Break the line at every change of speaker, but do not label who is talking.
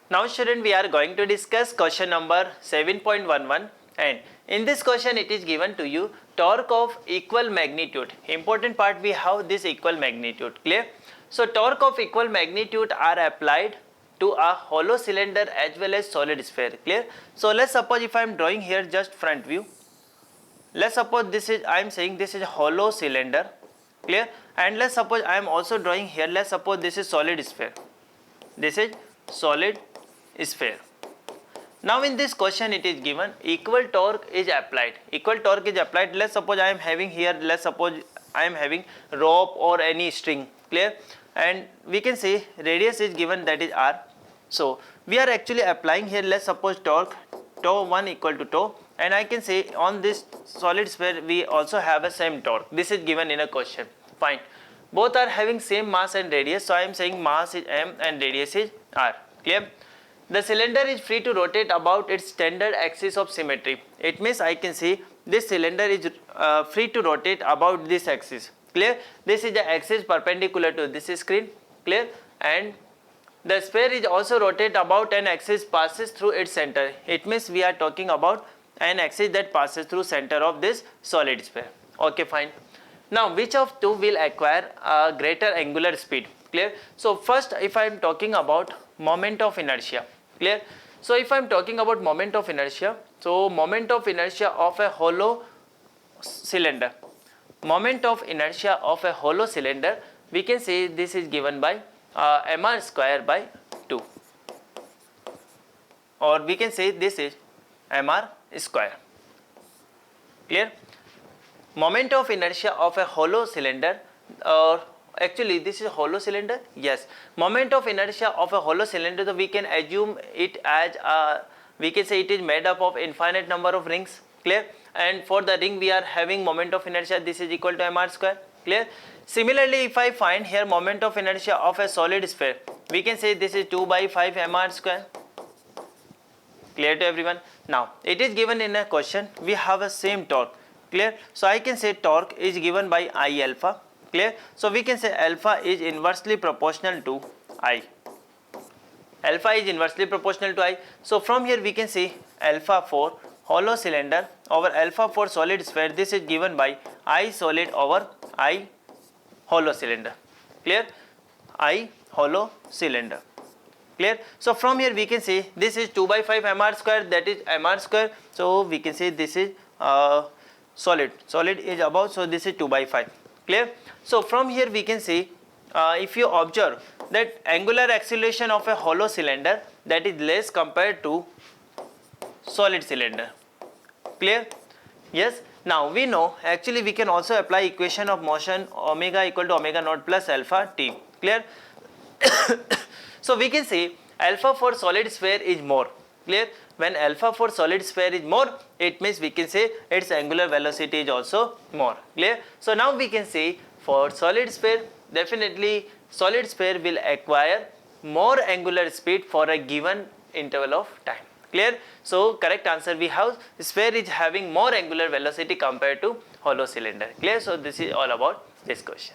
Now student, we are going to discuss question number 7.11, and in this question it is given to you torque of equal magnitude. Important part, we have this equal magnitude, clear? So torque of equal magnitude are applied to a hollow cylinder as well as solid sphere, clear? So let's suppose if I am drawing here just front view. Let's suppose this is, I am saying this is a hollow cylinder, clear? And let's suppose I am also drawing here, let's suppose this is solid sphere. This is solid sphere. Now in this question it is given equal torque is applied. Equal torque is applied. Let's suppose I am having here, let's suppose I am having rope or any string, clear? And we can say radius is given, that is r. So we are actually applying here, let's suppose torque tau 1 equal to tau, and I can say on this solid sphere we also have a same torque. This is given in a question. Fine. Both are having same mass and radius, so I am saying mass is m and radius is r, clear? The cylinder is free to rotate about its standard axis of symmetry. It means I can say this cylinder is free to rotate about this axis, clear? This is the axis perpendicular to this screen, clear? And the sphere is also rotate about an axis passes through its center. It means we are talking about an axis that passes through center of this solid sphere. Okay, fine. Now which of two will acquire a greater angular speed, clear? So first, if I am talking about moment of inertia, clear? So if I am talking about moment of inertia, so moment of inertia of a hollow cylinder, moment of inertia of a hollow cylinder, we can say this is given by mr square by 2, or we can say this is mr square, clear? Moment of inertia of a hollow cylinder, or actually this is a hollow cylinder, yes. Moment of inertia of a hollow cylinder, so we can assume it as we can say it is made up of infinite number of rings, clear? And for the ring we are having moment of inertia, this is equal to mr square, clear? Similarly, if I find here moment of inertia of a solid sphere, we can say this is 2 by 5 mr square, clear to everyone? Now it is given in a question, we have a same torque, clear? So I can say torque is given by I alpha, clear? So we can say alpha is inversely proportional to I. Alpha is inversely proportional to I. So from here we can say alpha for hollow cylinder over alpha for solid sphere, this is given by I solid over I hollow cylinder, clear? I hollow cylinder, clear? So from here we can say this is 2 by 5 mr square, that is mr square. So we can say this is solid is above, so this is 2 by 5, clear? So from here we can say if you observe that angular acceleration of a hollow cylinder, that is less compared to solid cylinder, clear? Yes. Now we know actually we can also apply equation of motion omega equal to omega naught plus alpha t, clear? So we can say alpha for solid sphere is more, clear? When alpha for solid sphere is more, it means we can say its angular velocity is also more, clear? So now we can say for solid sphere, definitely solid sphere will acquire more angular speed for a given interval of time, clear? So correct answer we have, sphere is having more angular velocity compared to hollow cylinder, clear? So this is all about this question.